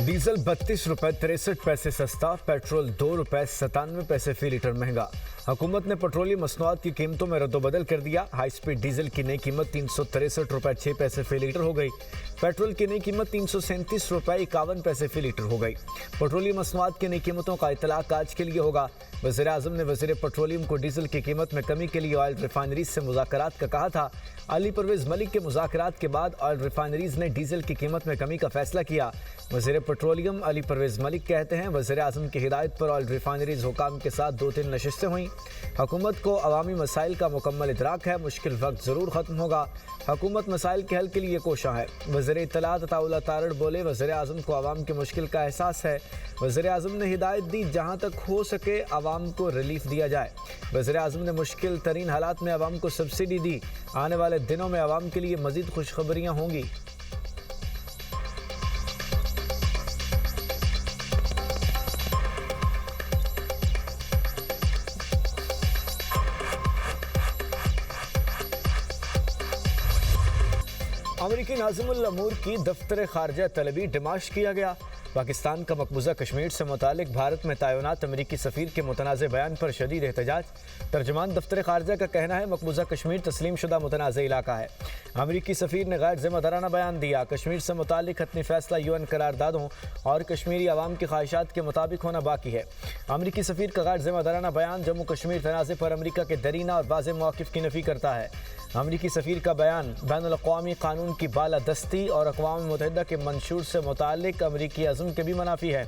Diesel 32 रुपए 63 पैसे सस्ता, पेट्रोल 2 रुपए 97 पैसे फी लीटर महंगा। हुकूमत ने पेट्रोलियम मसनूआत की कीमतों में रद्दोबदल कर दिया। हाई स्पीड डीजल की नई कीमत 363 रुपए 6 पैसे फी लीटर हो गई। पेट्रोल की नई कीमत 337 रुपए 51 पैसे फी लीटर हो गई। पेट्रोलियम मसनूआत की नई कीमतों का इतलाक आज के लिए होगा। वज़ीर आज़म ने वज़ीर पेट्रोलियम को डीजल की कीमत में कमी के लिए ऑयल रिफाइनरीज से मुज़ाकरात का कहा था। अली परवेज़ मलिक के मुज़ाकरात के बाद ऑयल रिफाइनरीज ने डीजल की कीमत में कमी का फैसला किया। वज़ीर पेट्रोलियम अली परवेज़ मलिक कहते हैं, वज़ीर आज़म की हिदायत पर ऑयल रिफाइनरीज हुकाम के साथ 2-3 नशिस्तें हुई। हुकूमत को अवामी मसाइल का मुकम्मल इदराक है, मुश्किल वक्त ज़रूर ख़त्म होगा। हुकूमत मसाइल के हल के लिए कोशा है। वज़ीर इत्तलात अताउल्लाह तारड़ बोले, वज़ीर आज़म को अवाम की मुश्किल का एहसास है। वज़ीर आज़म ने हिदायत दी, जहाँ तक हो सके अवाम को रिलीफ दिया जाए। वज़ीर आज़म ने मुश्किल तरीन हालात में अवाम को सब्सिडी दी। आने वाले दिनों में अवाम के लिए मज़ीद खुशखबरियाँ होंगी। अमेरिकी नाज़िमुल अमूर की दफ्तर खारजा तलबी डिमाश किया गया। पाकिस्तान का मकबूजा कश्मीर से मुतालिक भारत में तैनात अमेरिकी सफ़ीर के मुतनाज़ बयान पर शदीद एहतजाज। तर्जमान दफ्तर खारजा का कहना है, मकबूजा कश्मीर तस्लीम शुदा मुतनाज़ इलाका है। अमेरिकी सफ़ीर ने गैर ज़िम्मेदाराना बयान दिया। कश्मीर से मुतालिक हतमी फ़ैसला UN करारदादों और कश्मीरी अवाम की ख्वाहिशात के मुताबिक होना बाकी है। अमेरिकी सफ़ीर का गैर ज़िम्मेदाराना बयान जम्मू कश्मीर तनाज़े पर अमेरिका के दरीना और वाज़ेह मौक़िफ़ की नफ़ी करता है। अमेरिकी सफ़ीर का बयान बैनुल-अक़वामी कानून की बालादस्ती और अक़वाम मुत्तहिदा के मंशूर से मुतालिक अमेरिकी अज़्म के भी मुनाफी है।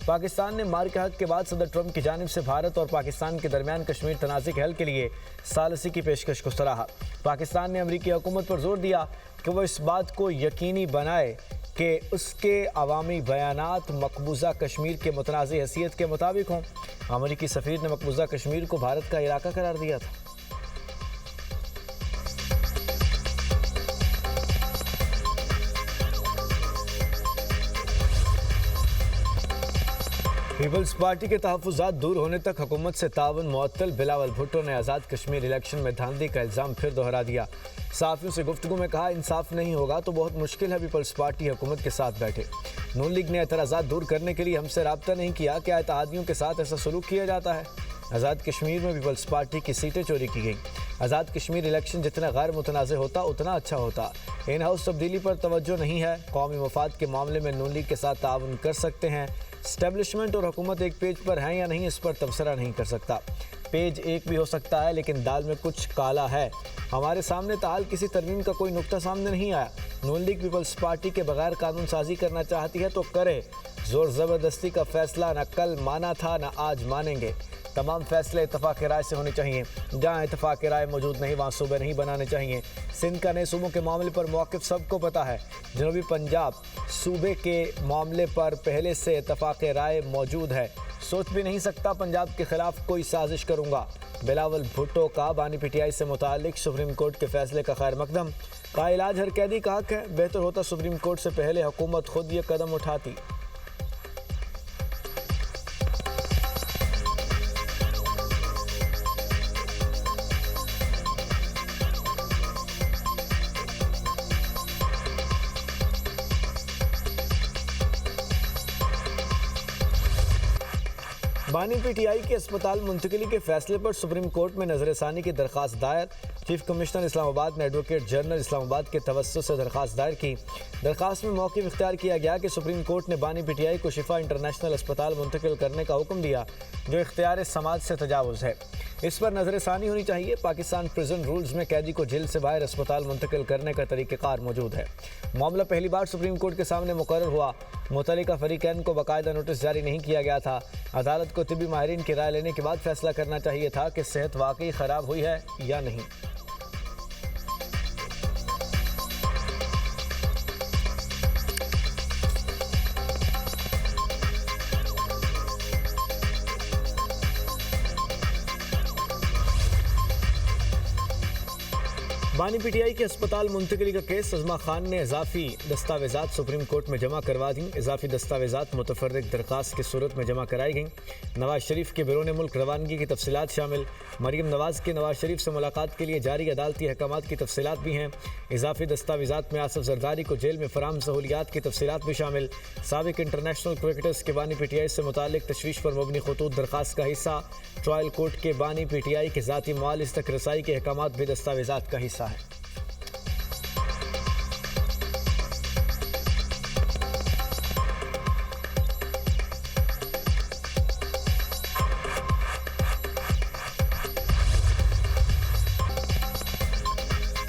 पाकिस्तान ने मार के हक़ के बाद सदर ट्रंप की जानिब से भारत और पाकिस्तान के दरमियान कश्मीर तनाज़े के हल के लिए सालसी की पेशकश को सराहा। पाकिस्तान ने अमेरिकी हुकूमत पर जोर दिया कि वह इस बात को यकीनी बनाए कि उसके अवामी बयानात मकबूजा कश्मीर के मुतनाज़ हैसियत के मुताबिक हों। अमेरिकी सफ़ीर ने मकबूजा कश्मीर को भारत का इलाका करार दिया था। पीपल्स पार्टी के तहफ़्फ़ुज़ात दूर होने तक हुकूमत से तावन मुअत्तल। बिलावल भुट्टो ने आज़ाद कश्मीर इलेक्शन में धांधली का इल्ज़ाम फिर दोहरा दिया। सहाफ़ियों से गुफ्तगू में कहा, इंसाफ नहीं होगा तो बहुत मुश्किल है पीपल्स पार्टी हुकूमत के साथ बैठे। नून लीग ने एतराज़ात दूर करने के लिए हमसे रब्ता नहीं किया। क्या इत्तेहादियों के साथ ऐसा सलूक किया जाता है? आज़ाद कश्मीर में पीपल्स पार्टी की सीटें चोरी की गईं। आज़ाद कश्मीर इलेक्शन जितना गैर मुतनाज़ होता उतना अच्छा होता। इन हाउस तब्दीली पर तवज्जो नहीं है। कौमी मफाद के मामले में नून लीग के साथ ताउन कर सकते हैं। स्टैब्लिशमेंट और हुकूमत एक पेज पर हैं या नहीं, इस पर तबसरा नहीं कर सकता। पेज एक भी हो सकता है, लेकिन दाल में कुछ काला है। हमारे सामने ताल किसी तरमीम का कोई नुक्ता सामने नहीं आया। नून लीग पीपल्स पार्टी के बगैर कानून साजी करना चाहती है तो करे। जोर ज़बरदस्ती का फैसला न कल माना था न आज मानेंगे। तमाम फैसले इत्तफ़ाक़ राय से होने चाहिए। जहाँ इत्तफ़ाक़ राय मौजूद नहीं वहाँ सूबे नहीं बनाने चाहिए। सिंध का नए सूबों के मामले पर मौक़िफ़ सबको पता है। जनूबी पंजाब सूबे के मामले पर पहले से इत्तफ़ाक़ राय मौजूद है। सोच भी नहीं सकता पंजाब के ख़िलाफ़ कोई साजिश करूँगा। बिलावल भुट्टो का बानी PTI से मुतालिक सुप्रीम कोर्ट के फ़ैसले का खैर मकदम। का इलाज हर कैदी का हक़ है। बेहतर होता सुप्रीम कोर्ट से पहले हुकूमत खुद ये कदम उठाती। बानी PTI के अस्पताल मुंतकिली के फैसले पर सुप्रीम कोर्ट में नज़रसानी की दरख्वास्त दायर। चीफ कमिश्नर इस्लामाबाद ने एडवोकेट जनरल इस्लामाबाद के तवस्सुत से दरख्वास्त दायर की। दरख्वास्त में मौक़िफ़ इख्तियार किया गया कि सुप्रीम कोर्ट ने बानी PTI को शिफा इंटरनेशनल अस्पताल मुंतकिल करने का हुक्म दिया, जो इख्तियार समाज से तजावुज़ है। इस पर नज़रसानी होनी चाहिए। पाकिस्तान प्रिजन रूल्स में कैदी को जेल से बाहर अस्पताल मुंतकिल करने का तरीक़ेकार मौजूद है। मामला पहली बार सुप्रीम कोर्ट के सामने मुकर्रर हुआ। मुतल्लिका फ़रीक़ैन को बाकायदा नोटिस जारी नहीं किया गया था। अदालत को तिब्बी माहिरीन की राय लेने के बाद फैसला करना चाहिए था कि सेहत वाकई ख़राब हुई है या नहीं। बानी पीटीआई के अस्पताल मुंतकली का केस अजमा खान ने इजाफी दस्तावेजात सुप्रीम कोर्ट में जमा करवा दी। इजाफी दस्तावेजात मुतफर्रिक दरख्वास्त की सूरत में जमा कराई गई। नवाज शरीफ के बैरून मुल्क रवानगी की तफसीलात शामिल। मरीम नवाज के नवाज शरीफ से मुलाकात के लिए जारी अदालती अहकामात की तफसीलात भी हैं। इजाफी दस्तावेजात में आसिफ जरदारी को जेल में फराहम सहूलियात की तफसीलात भी शामिल। साबिक इंटरनेशनल क्रिकेटर्स के बानी पीटीआई से मुतालिक तशवीश पर मबनी खतूत दरख्वास्त का हिस्सा। ट्रायल कोर्ट के बानी पीटीआई के ज़ाती मुआलिज तक रसाई के अहकामात भी दस्तावेजात का हिस्सा है।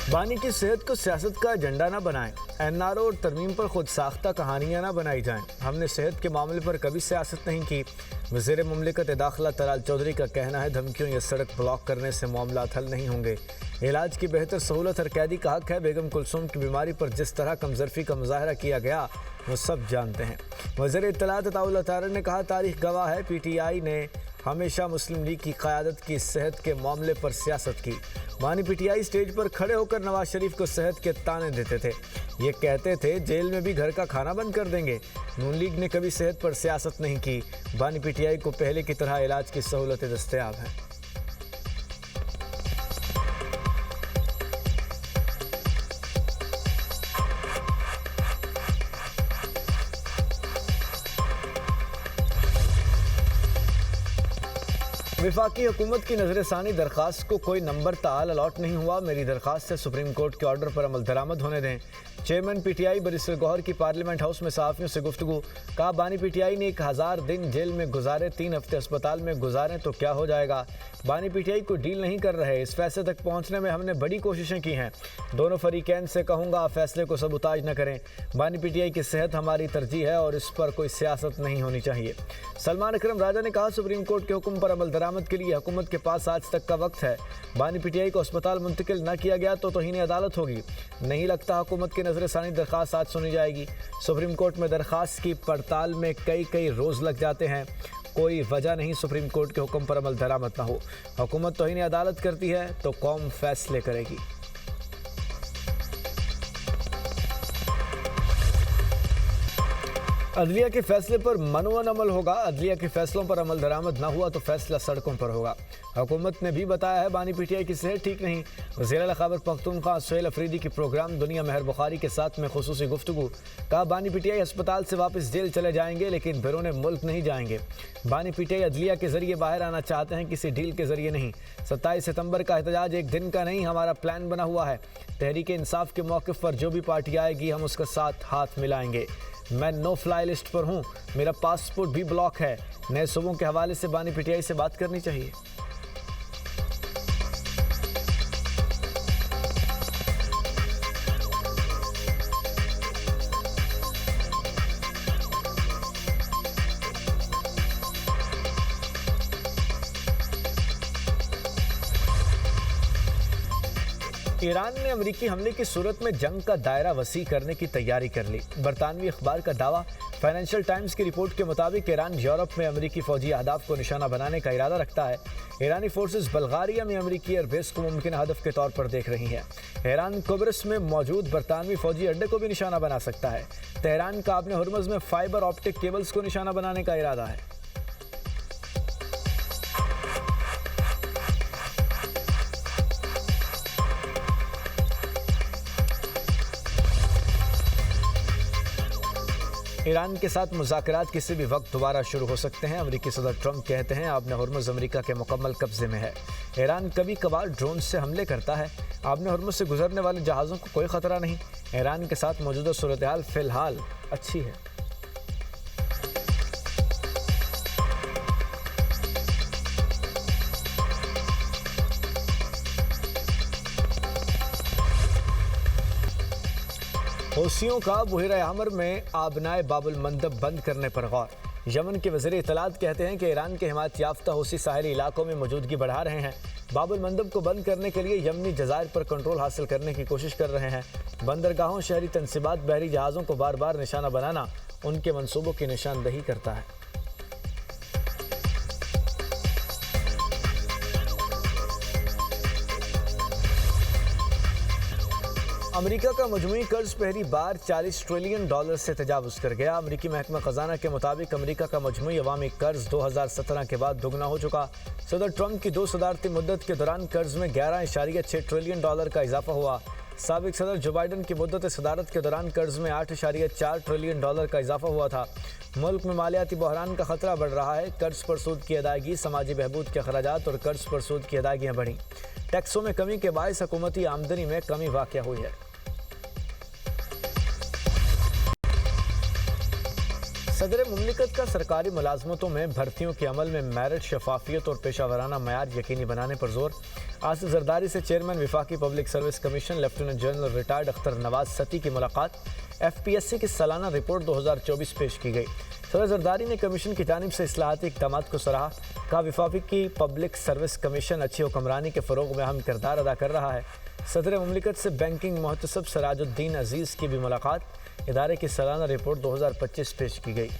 बानी की सेहत को सियासत का एजेंडा न बनाएं। एनआरओ और तरमीम पर खुद साख्ता कहानियाँ न बनाई जाएं। हमने सेहत के मामले पर कभी सियासत नहीं की। वज़ीर मुमलिकत दाखिला तलाल चौधरी का कहना है, धमकियों या सड़क ब्लॉक करने से मामलात हल नहीं होंगे। इलाज की बेहतर सहूलत हर कैदी का हक है। बेगम कुलसूम की बीमारी पर जिस तरह कमजरफी का मुजाहरा किया गया वो सब जानते हैं। वज़ीर इत्तलात अताउल्लाह तारड़ ने कहा, तारीख गवाह है पीटीआई ने हमेशा मुस्लिम लीग की क़यादत की सेहत के मामले पर सियासत की। बानी पीटीआई स्टेज पर खड़े होकर नवाज शरीफ को सेहत के ताने देते थे। ये कहते थे जेल में भी घर का खाना बंद कर देंगे। नून लीग ने कभी सेहत पर सियासत नहीं की। बानी पीटीआई को पहले की तरह इलाज की सहूलतें दस्तयाब हैं। वफाकी हुकूमत की नजरसानी दरख्वास्त को कोई नंबर ताल अलॉट नहीं हुआ। मेरी दरख्वास्त से सुप्रीम कोर्ट के ऑर्डर पर अमल दरामद होने दें। चेयरमैन पीटीआई बैरिस्टर गौहर की पार्लियामेंट हाउस में सहाफ़ियों से गुफ्तगू। कहा, बानी पीटीआई ने 1000 दिन जेल में गुजारे, 3 हफ्ते अस्पताल में गुजारें तो क्या हो जाएगा। बानी पीटीआई को डील नहीं कर रहे। इस फैसले तक पहुंचने में हमने बड़ी कोशिशें की हैं। दोनों फरीकैन से कहूँगा फैसले को सबूताज न करें। बानी पीटीआई की सेहत हमारी तरजीह है और इस पर कोई सियासत नहीं होनी चाहिए। सलमान अकरम राजा ने कहा, सुप्रीम कोर्ट के हुक्म पर अमल दरामद के लिए हुकूमत के पास आज तक का वक्त है। बानी पीटीआई को अस्पताल मुंतकिल न किया गया तो तौहीन अदालत होगी। नहीं लगता हुकूमत की नजरसानी दरख्वास्त आज सुनी जाएगी। सुप्रीम कोर्ट में दरख्वास्त की पड़ताल में कई रोज लग जाते हैं। कोई वजह नहीं सुप्रीम कोर्ट के हुक्म पर अमल दरामद न हो। हुकूमत तौहीन अदालत करती है तो कौम फैसले करेगी। अदलिया के फैसले पर मनोवन अमल होगा। अदलिया के फैसलों पर अमल दरामद न हुआ तो फैसला सड़कों पर होगा। हुकूमत ने भी बताया है बानी पीटीआई की सेहत ठीक नहीं। वज़ीर खैबर पख्तूनख्वा सुहेल अफरीदी की प्रोग्राम दुनिया मेहर बुखारी के साथ में खुसूसी गुफ्तगू। कहा, बानी पीटीआई अस्पताल से वापस जेल चले जाएंगे लेकिन बैरून मुल्क नहीं जाएंगे। बानी पीटीआई अदलिया के जरिए बाहर आना चाहते हैं, किसी डील के जरिए नहीं। 27 सितंबर का एहतजाज एक दिन का नहीं, हमारा प्लान बना हुआ है। तहरीक इंसाफ के मौक़िफ़ पर जो भी पार्टी आएगी हम उसके साथ हाथ मिलाएंगे। मैं नो फ्लाई लिस्ट पर हूँ, मेरा पासपोर्ट भी ब्लॉक है। नए सूबों के हवाले से बानी पीटीआई से बात करनी चाहिए। ईरान ने अमेरिकी हमले की सूरत में जंग का दायरा वसी करने की तैयारी कर ली। बरतानवी अखबार का दावा। फाइनेंशियल टाइम्स की रिपोर्ट के मुताबिक ईरान यूरोप में अमेरिकी फौजी अहदाफ को निशाना बनाने का इरादा रखता है। ईरानी फोर्सेस बल्गारिया में अमेरिकी एयरबेस को मुमकिन हदफ के तौर पर देख रही हैं। ईरान कुब्रस में मौजूद बरतानवी फौजी अड्डे को भी निशाना बना सकता है। तेहरान का अपने हुर्मुज़ में फाइबर ऑप्टिक केबल्स को निशाना बनाने का इरादा है। ईरान के साथ मुज़ाकरात किसी भी वक्त दोबारा शुरू हो सकते हैं। अमेरिकी सदर ट्रंप कहते हैं, आबने हुर्मुज़ अमेरिका के मुकम्मल कब्जे में है। ईरान कभी कभार ड्रोन से हमले करता है। आबने हुर्मुज़ से गुजरने वाले जहाज़ों को कोई ख़तरा नहीं। ईरान के साथ मौजूदा सूरत हाल फ़िलहाल अच्छी है। हौसियों का बुहरा हमर में आबनाए बाबुल मंदब बंद करने पर गौर। यमन के वज़ीर इत्तलात कहते हैं कि ईरान के हिमायत याफ्ता हौसी साहली इलाकों में मौजूदगी बढ़ा रहे हैं। बाबुल मंदब को बंद करने के लिए यमनी जज़ायर पर कंट्रोल हासिल करने की कोशिश कर रहे हैं। बंदरगाहों, शहरी तनसीबात, बहरी जहाज़ों को बार बार निशाना बनाना उनके मनसूबों की निशानदही करता है। अमेरिका का मजमूई कर्ज पहली बार $40 ट्रिलियन से तजावुज कर गया। अमेरिकी महकमा खजाना के मुताबिक अमेरिका का मजमूई अवामी कर्ज 2017 के बाद दोगुना हो चुका। सदर ट्रंप की 2 सदारती मुद्दत के दौरान कर्ज में $11.6 ट्रिलियन का इजाफा हुआ। साबिक सदर जो बाइडन की मुद्दत सदारत के दौरान कर्ज में $8.4 ट्रिलियन का इजाफा हुआ था। मुल्क में मालियाती बहरान का खतरा बढ़ रहा है। कर्ज पर सूद की अदायगी, समाजी बहबूद के अखराजात और कर्ज पर सूद की अदायगियाँ बढ़ी। टैक्सों में कमी के बायस हुकूमती आमदनी में कमी वाक़या हुई है। सदर मुमलिकत का सरकारी मुलाजमतों में भर्तियों के अमल में मेरिट, शफाफियत और पेशा वराना मयार यकीनी बनाने पर जोर। आसिफ जरदारी से चेयरमैन विफाकी public service commission lieutenant general retired Akhtar Nawaz Satti की मुलाकात। FPSC की सालाना रिपोर्ट 2024 पेश की गई। सदर जरदारी ने कमीशन की जानिब से इस्लाहाती इक़दाम को सराहा। कहा विफाकी पब्लिक सर्विस कमीशन अच्छी हुक्मरानी के फ़रोग में अहम किरदार अदा कर रहा है। सदर मुमलिकत से बैंकिंग मोहतसब सराजुद्दीन अजीज़ की भी मुलाकात। इदारे की सालाना रिपोर्ट 2025 पेश की गई।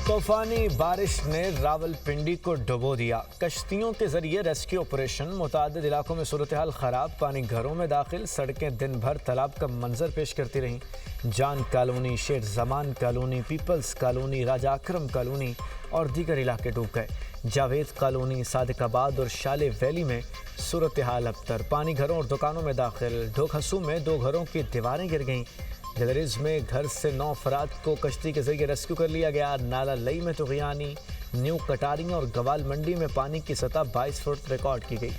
तूफानी बारिश ने रावलपिंडी को डुबो दिया। कश्तियों के जरिए रेस्क्यू ऑपरेशन, मुतादिद इलाकों में सूरत हाल ख़राब, पानी घरों में दाखिल, सड़कें दिन भर तालाब का मंजर पेश करती रहीं। जान कॉलोनी, शेर जमान कॉलोनी, पीपल्स कॉलोनी, राजा अकरम कॉलोनी और दीगर इलाके डूब गए। जावेद कॉलोनी, सादिकाबाद और शाले वैली में सूरत हाल अबतर, पानी घरों और दुकानों में दाखिल। ढोकहसू में 2 घरों की दीवारें गिर गईं। जलरिज में घर से 9 अफराद को कश्ती के जरिए रेस्क्यू कर लिया गया। नाला लई में तुग़यानी, न्यू कटारियाँ और गवाल मंडी में पानी की सतह 22 फुट रिकॉर्ड की गई।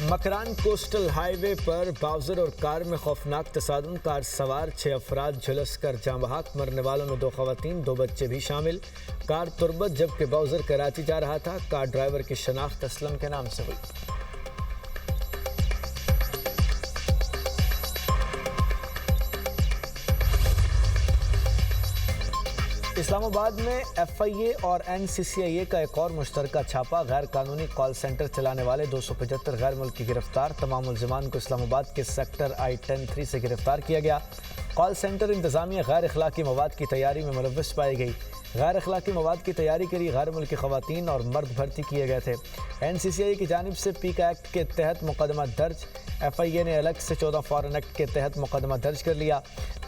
मकरान कोस्टल हाईवे पर बाउजर और कार में खौफनाक तसादुम। कार सवार 6 अफराद झुलस कर जाँ बहक, मरने वालों में 2 खवातीन, 2 बच्चे भी शामिल। कार तुरबत जबकि बाउजर कराची जा रहा था। कार ड्राइवर की शनाख्त असलम के नाम से हुई। इस्लामाबाद में FIA और NCCIA का एक और मुश्तरका छापा। गैर कानूनी कॉल सेंटर चलाने वाले 275 गैर मुल्की गिरफ्तार। तमाम मुल्ज़िमान को इस्लामाबाद के सेक्टर I-10-3 से गिरफ्तार किया गया। कॉल सेंटर इंतज़ामिया गैर अखलाकी मवाद की तैयारी में मुलव्वस पाई गई। गैर अखलाकी मवाद की तैयारी के लिए गैर मुल्की ख़वातीन और मर्द भर्ती किए गए थे। NCCIA की जानिब से पीका एक्ट के तहत मुकदमा दर्ज। FIA ने अलग से 14 फॉरेन एक्ट के तहत मुकदमा दर्ज कर लिया।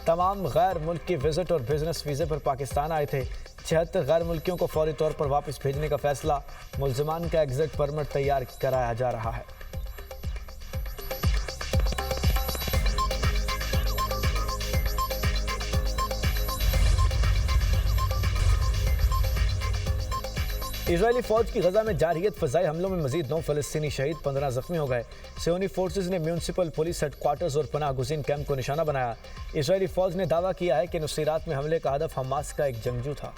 तमाम गैर मुल्की विजिट और बिजनेस वीज़े पर पाकिस्तान आए थे। 76 गैर मुल्कियों को फौरी तौर पर वापस भेजने का फैसला। मुल्ज़िमान का एग्जिट परमिट तैयार कराया जा रहा है। इजरायली फौज की गजा में जारहियत फ़ज़ाई हमलों में मजीद 9 फ़लस्तीनी शहीद, 15 जख्मी हो गए। सियोनी फोर्सेज ने म्यूनसिपल पुलिस हेडक्वार्टर्स और पनाह गुज़ीन कैंप को निशाना बनाया। इजरायली फौज ने दावा किया है कि नुसीरात में हमले का हदफ हमास का एक जंगजू था।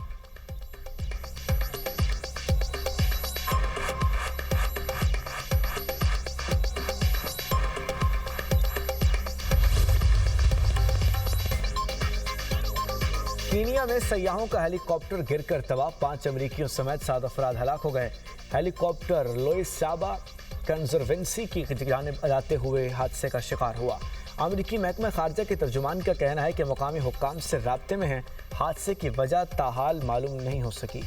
कीनिया में सयाहों का हेलीकॉप्टर गिरकर तबाह, 5 अमरीकियों समेत 7 अफराद हलाक हो गए। हेलीकॉप्टर लोइस साबा कंजर्वेंसी की जानिब जाते हुए हादसे का शिकार हुआ। अमरीकी महकमा खारजा के तर्जुमान का कहना है कि मुकामी हुक्काम से राब्ते में हैं। हादसे की वजह ताहाल मालूम नहीं हो सकी।